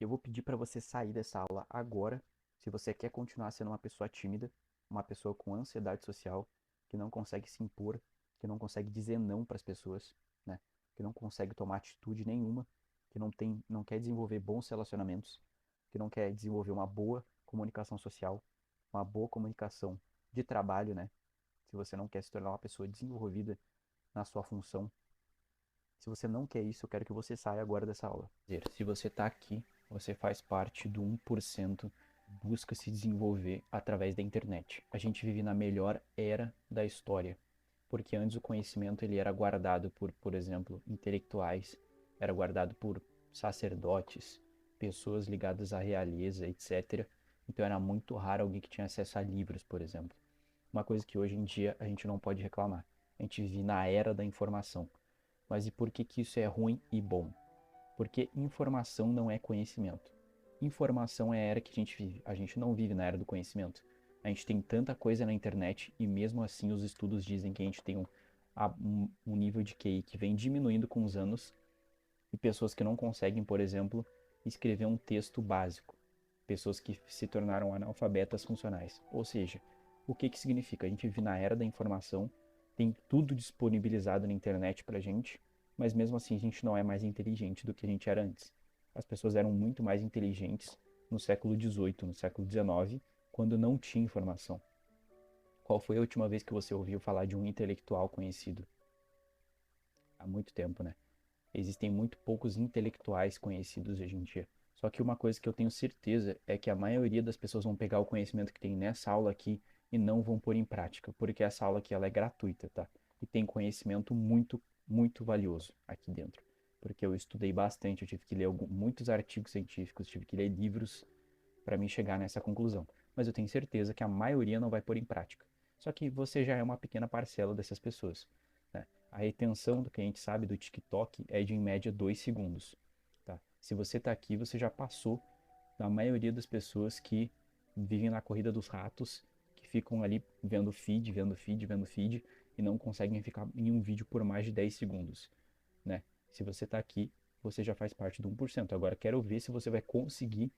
Eu vou pedir para você sair dessa aula agora, se você quer continuar sendo uma pessoa tímida, uma pessoa com ansiedade social, que não consegue se impor, que não consegue dizer não para as pessoas, né? Que não consegue tomar atitude nenhuma, que não quer desenvolver bons relacionamentos, que não quer desenvolver uma boa comunicação social, uma boa comunicação de trabalho, né? Se você não quer se tornar uma pessoa desenvolvida na sua função, se você não quer isso, eu quero que você saia agora dessa aula. Se você está aqui, você faz parte do 1% busca se desenvolver através da internet. A gente vive na melhor era da história, porque antes o conhecimento ele era guardado por exemplo, intelectuais, era guardado por sacerdotes, pessoas ligadas à realeza, etc. Então era muito raro alguém que tinha acesso a livros, por exemplo. Uma coisa que hoje em dia a gente não pode reclamar. A gente vive na era da informação. Mas e por que que isso é ruim e bom? Porque informação não é conhecimento. Informação é a era que a gente vive. A gente não vive na era do conhecimento. A gente tem tanta coisa na internet e mesmo assim os estudos dizem que a gente tem um nível de QI que vem diminuindo com os anos e pessoas que não conseguem, por exemplo, escrever um texto básico. Pessoas que se tornaram analfabetas funcionais. Ou seja, o que que significa? A gente vive na era da informação, tem tudo disponibilizado na internet pra gente, mas mesmo assim a gente não é mais inteligente do que a gente era antes. As pessoas eram muito mais inteligentes no século XVIII, no século XIX, quando não tinha informação. Qual foi a última vez que você ouviu falar de um intelectual conhecido? Há muito tempo, né? Existem muito poucos intelectuais conhecidos hoje em dia. Só que uma coisa que eu tenho certeza é que a maioria das pessoas vão pegar o conhecimento que tem nessa aula aqui e não vão pôr em prática, porque essa aula aqui ela é gratuita, tá? E tem conhecimento muito, muito valioso aqui dentro. Porque eu estudei bastante, eu tive que ler muitos artigos científicos, tive que ler livros para me chegar nessa conclusão. Mas eu tenho certeza que a maioria não vai pôr em prática. Só que você já é uma pequena parcela dessas pessoas, né? A retenção do que a gente sabe do TikTok é de em média 2 segundos. Tá? Se você está aqui, você já passou da maioria das pessoas que vivem na corrida dos ratos, que ficam ali vendo feed, vendo feed, vendo feed e não conseguem ficar em um vídeo por mais de 10 segundos. Né? Se você está aqui, você já faz parte do 1%. Agora quero ver se você vai conseguir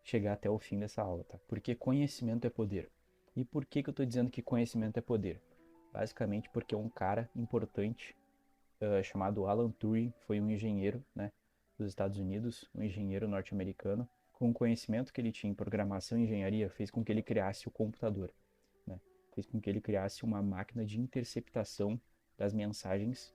chegar até o fim dessa aula, tá? Porque conhecimento é poder. E por que que eu estou dizendo que conhecimento é poder? Basicamente porque um cara importante chamado Alan Turing foi um engenheiro, né, dos Estados Unidos, um engenheiro norte-americano. Com o conhecimento que ele tinha em programação e engenharia, fez com que ele criasse o computador, né? Fez com que ele criasse uma máquina de interceptação das mensagens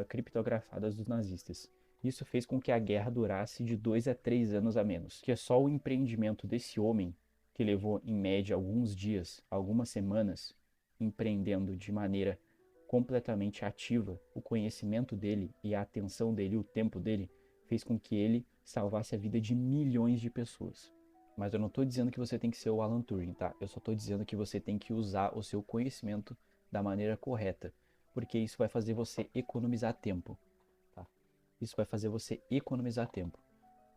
criptografadas dos nazistas. Isso fez com que a guerra durasse de 2 a 3 anos a menos. Que é só o empreendimento desse homem, que levou em média alguns dias, algumas semanas, empreendendo de maneira completamente ativa, o conhecimento dele e a atenção dele, o tempo dele, fez com que ele salvasse a vida de milhões de pessoas. Mas eu não estou dizendo que você tem que ser o Alan Turing, tá? Eu só estou dizendo que você tem que usar o seu conhecimento da maneira correta, porque isso vai fazer você economizar tempo, tá? Isso vai fazer você economizar tempo.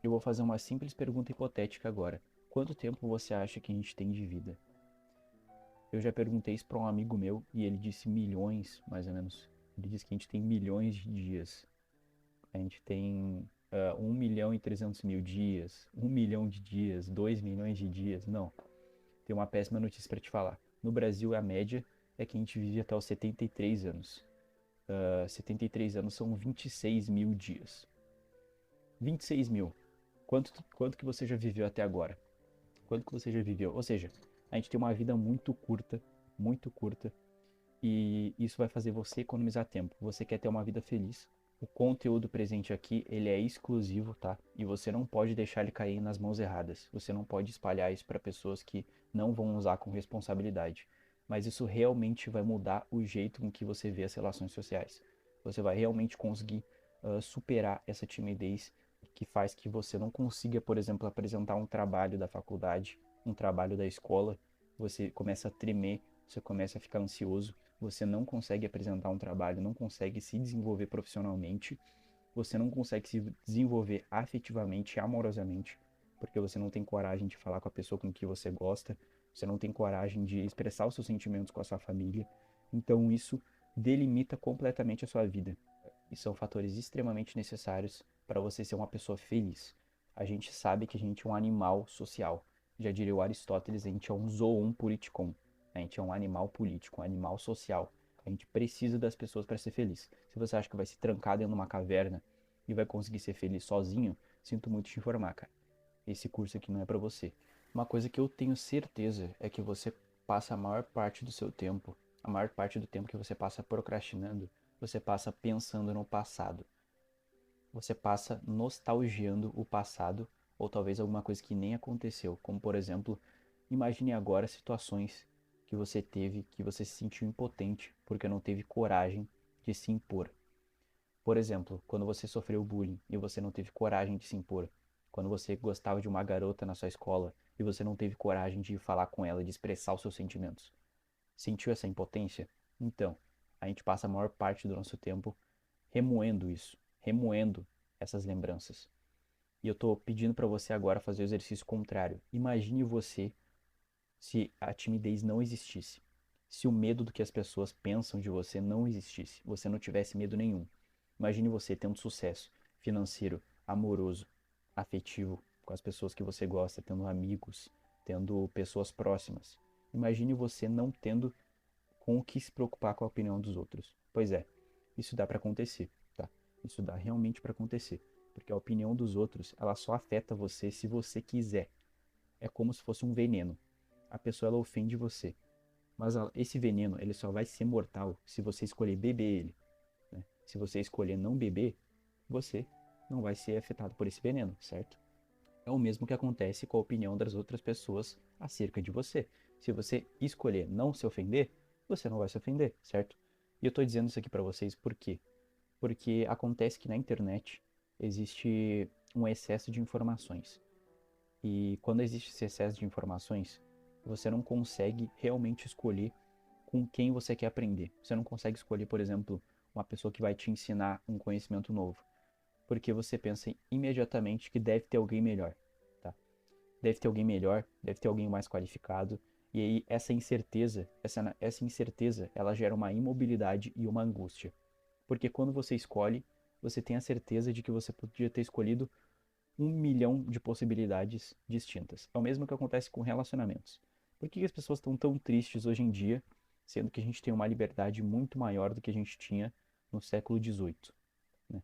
Eu vou fazer uma simples pergunta hipotética agora. Quanto tempo você acha que a gente tem de vida? Eu já perguntei isso para um amigo meu e ele disse milhões, mais ou menos. Ele disse que a gente tem milhões de dias. A gente tem 1 milhão e 300 mil dias, 1 milhão de dias, 2 milhões de dias. Não, tem uma péssima notícia para te falar. No Brasil, a média é que a gente vive até os 73 anos. 73 anos são 26 mil dias. 26 mil. Quanto que você já viveu até agora? Quanto que você já viveu? Ou seja, a gente tem uma vida muito curta, e isso vai fazer você economizar tempo. Você quer ter uma vida feliz. O conteúdo presente aqui, ele é exclusivo, tá? E você não pode deixar ele cair nas mãos erradas. Você não pode espalhar isso para pessoas que não vão usar com responsabilidade. Mas isso realmente vai mudar o jeito com que você vê as relações sociais. Você vai realmente conseguir superar essa timidez que faz que você não consiga, por exemplo, apresentar um trabalho da faculdade, um trabalho da escola. Você começa a tremer, você começa a ficar ansioso, você não consegue apresentar um trabalho, não consegue se desenvolver profissionalmente, você não consegue se desenvolver afetivamente, amorosamente, porque você não tem coragem de falar com a pessoa com que você gosta, você não tem coragem de expressar os seus sentimentos com a sua família. Então isso delimita completamente a sua vida. E são fatores extremamente necessários para você ser uma pessoa feliz. A gente sabe que a gente é um animal social. Já diria o Aristóteles, a gente é um zoon politikon. A gente é um animal político, um animal social. A gente precisa das pessoas para ser feliz. Se você acha que vai se trancar dentro de uma caverna e vai conseguir ser feliz sozinho, sinto muito te informar, cara. Esse curso aqui não é para você. Uma coisa que eu tenho certeza é que você passa a maior parte do seu tempo, a maior parte do tempo que você passa procrastinando, você passa pensando no passado. Você passa nostalgiando o passado ou talvez alguma coisa que nem aconteceu, como por exemplo, imagine agora situações que você teve que você se sentiu impotente porque não teve coragem de se impor. Por exemplo, quando você sofreu bullying e você não teve coragem de se impor. Quando você gostava de uma garota na sua escola e você não teve coragem de falar com ela, de expressar os seus sentimentos. Sentiu essa impotência? Então, a gente passa a maior parte do nosso tempo remoendo isso, remoendo essas lembranças. E eu tô pedindo para você agora fazer o exercício contrário. Imagine você se a timidez não existisse. Se o medo do que as pessoas pensam de você não existisse, você não tivesse medo nenhum. Imagine você tendo sucesso financeiro, amoroso, afetivo, com as pessoas que você gosta, tendo amigos, tendo pessoas próximas. Imagine você não tendo com o que se preocupar com a opinião dos outros. Pois é, isso dá para acontecer, tá? Isso dá realmente para acontecer, porque a opinião dos outros, ela só afeta você se você quiser. É como se fosse um veneno. A pessoa ela ofende você, mas esse veneno ele só vai ser mortal se você escolher beber ele, né? Se você escolher não beber, você não vai ser afetado por esse veneno, certo? É o mesmo que acontece com a opinião das outras pessoas acerca de você. Se você escolher não se ofender, você não vai se ofender, certo? E eu estou dizendo isso aqui para vocês por quê? Porque acontece que na internet existe um excesso de informações. E quando existe esse excesso de informações, você não consegue realmente escolher com quem você quer aprender. Você não consegue escolher, por exemplo, uma pessoa que vai te ensinar um conhecimento novo, porque você pensa imediatamente que deve ter alguém melhor, tá? Deve ter alguém melhor, deve ter alguém mais qualificado. E aí essa incerteza, ela gera uma imobilidade e uma angústia. Porque quando você escolhe, você tem a certeza de que você podia ter escolhido 1 milhão de possibilidades distintas. É o mesmo que acontece com relacionamentos. Por que as pessoas estão tão tristes hoje em dia, sendo que a gente tem uma liberdade muito maior do que a gente tinha no século XVIII, né?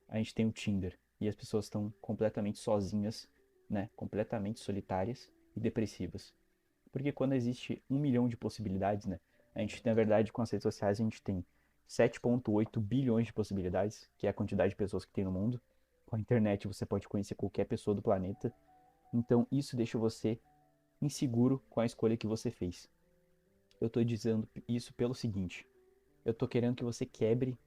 A gente tem o Tinder e as pessoas estão completamente sozinhas, né? Completamente solitárias e depressivas. Porque quando existe 1 milhão de possibilidades, né? A gente, na verdade, com as redes sociais, a gente tem 7,8 bilhões de possibilidades, que é a quantidade de pessoas que tem no mundo. Com a internet você pode conhecer qualquer pessoa do planeta. Então isso deixa você inseguro com a escolha que você fez. Eu estou dizendo isso pelo seguinte: eu estou querendo que você quebre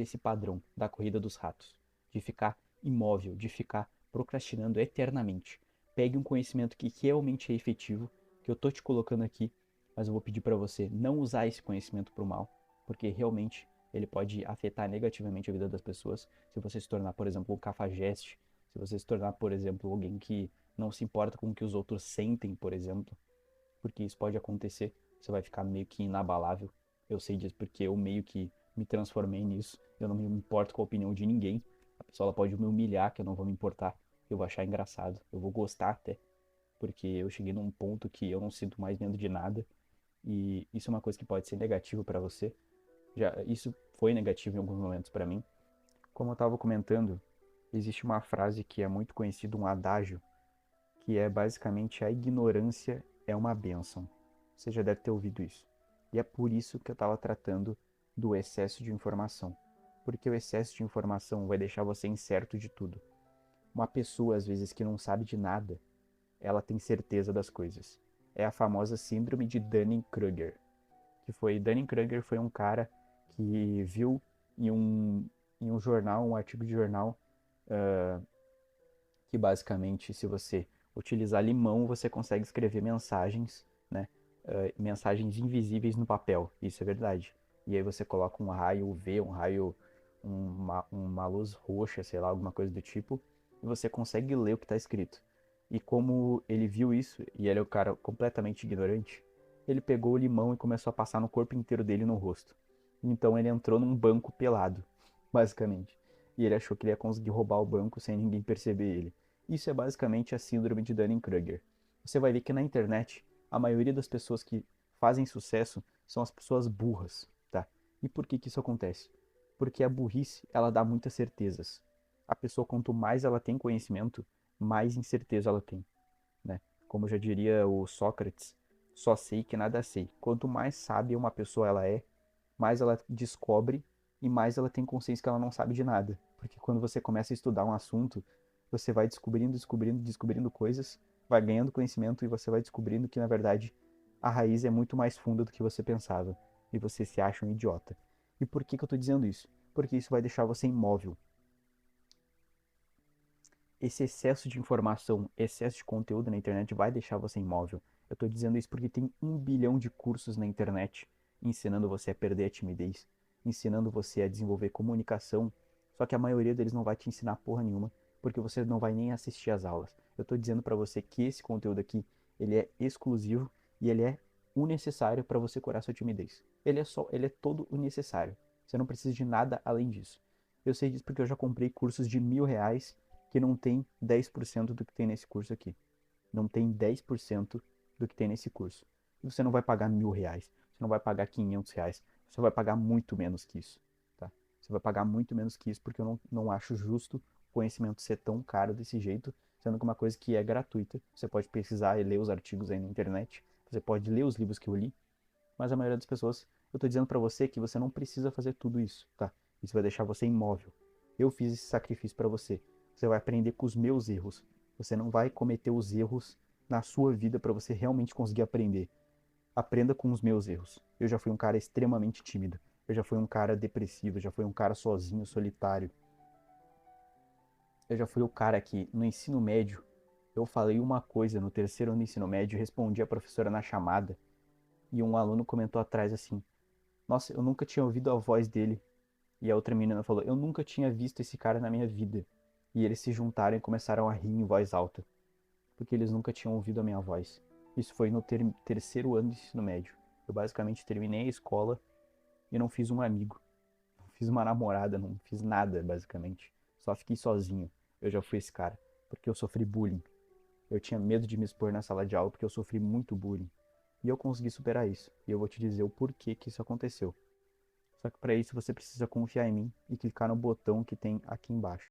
esse padrão da corrida dos ratos, de ficar imóvel, de ficar procrastinando eternamente. Pegue um conhecimento que realmente é efetivo, que eu estou te colocando aqui, mas eu vou pedir para você não usar esse conhecimento para o mal, porque realmente ele pode afetar negativamente a vida das pessoas. Se você se tornar, por exemplo, um cafajeste, se você se tornar, por exemplo, alguém que não se importa com o que os outros sentem, por exemplo, porque isso pode acontecer, você vai ficar meio que inabalável. Eu sei disso porque eu meio que me transformei nisso. Eu não me importo com a opinião de ninguém. A pessoa ela pode me humilhar, que eu não vou me importar. Eu vou achar engraçado. Eu vou gostar até. Porque eu cheguei num ponto que eu não sinto mais medo de nada. E isso é uma coisa que pode ser negativo para você. Isso foi negativo em alguns momentos para mim. Como eu estava comentando, existe uma frase que é muito conhecida, um adágio, que é basicamente a ignorância é uma bênção. Você já deve ter ouvido isso. E é por isso que eu estava tratando do excesso de informação. Porque o excesso de informação vai deixar você incerto de tudo. Uma pessoa, às vezes, que não sabe de nada, ela tem certeza das coisas. É a famosa síndrome de Dunning-Kruger. Dunning-Kruger foi um cara que viu em um jornal, um artigo de jornal, que basicamente, se você utilizar limão, você consegue escrever mensagens, né? Mensagens invisíveis no papel. Isso é verdade. E aí você coloca um raio UV, uma luz roxa, sei lá, alguma coisa do tipo, e você consegue ler o que está escrito. E como ele viu isso, e ele é um cara completamente ignorante, ele pegou o limão e começou a passar no corpo inteiro dele e no rosto. Então ele entrou num banco pelado, basicamente. E ele achou que ele ia conseguir roubar o banco sem ninguém perceber ele. Isso é basicamente a síndrome de Dunning-Kruger. Você vai ver que na internet, a maioria das pessoas que fazem sucesso são as pessoas burras, tá? E por que que isso acontece? Porque a burrice, ela dá muitas certezas. A pessoa, quanto mais ela tem conhecimento, mais incerteza ela tem, né? Como já diria o Sócrates, só sei que nada sei. Quanto mais sábia uma pessoa ela é, mais ela descobre e mais ela tem consciência que ela não sabe de nada. Porque quando você começa a estudar um assunto, você vai descobrindo coisas, vai ganhando conhecimento e você vai descobrindo que, na verdade, a raiz é muito mais funda do que você pensava. E você se acha um idiota. E por que que eu estou dizendo isso? Porque isso vai deixar você imóvel. Esse excesso de informação, excesso de conteúdo na internet vai deixar você imóvel. Eu estou dizendo isso porque tem 1 bilhão de cursos na internet ensinando você a perder a timidez, ensinando você a desenvolver comunicação, só que a maioria deles não vai te ensinar porra nenhuma, porque você não vai nem assistir às aulas. Eu estou dizendo para você que esse conteúdo aqui, ele é exclusivo e ele é o necessário para você curar sua timidez. Ele é todo o necessário. Você não precisa de nada além disso. Eu sei disso porque eu já comprei cursos de R$ 1.000 que não tem 10% do que tem nesse curso aqui. Não tem 10% do que tem nesse curso. E você não vai pagar R$ 1.000, você não vai pagar R$ 500, você vai pagar muito menos que isso, tá? Você vai pagar muito menos que isso porque eu não acho justo o conhecimento ser tão caro desse jeito, sendo que uma coisa que é gratuita, você pode pesquisar e ler os artigos aí na internet, você pode ler os livros que eu li, mas a maioria das pessoas, eu tô dizendo para você que você não precisa fazer tudo isso, tá? Isso vai deixar você imóvel. Eu fiz esse sacrifício para você. Você vai aprender com os meus erros. Você não vai cometer os erros na sua vida para você realmente conseguir aprender. Aprenda com os meus erros. Eu já fui um cara extremamente tímido. Eu já fui um cara depressivo, eu já fui um cara sozinho, solitário. Eu já fui o cara que no ensino médio eu falei uma coisa no terceiro ano do ensino médio, respondi a professora na chamada e um aluno comentou atrás assim: Nossa, eu nunca tinha ouvido a voz dele. E a outra menina falou: Eu nunca tinha visto esse cara na minha vida. E eles se juntaram e começaram a rir em voz alta, porque eles nunca tinham ouvido a minha voz. Isso foi no terceiro ano de ensino médio. Eu basicamente terminei a escola e não fiz um amigo. Não fiz uma namorada, não fiz nada, basicamente. Só fiquei sozinho. Eu já fui esse cara, porque eu sofri bullying. Eu tinha medo de me expor na sala de aula porque eu sofri muito bullying. E eu consegui superar isso. E eu vou te dizer o porquê que isso aconteceu. Só que para isso você precisa confiar em mim e clicar no botão que tem aqui embaixo.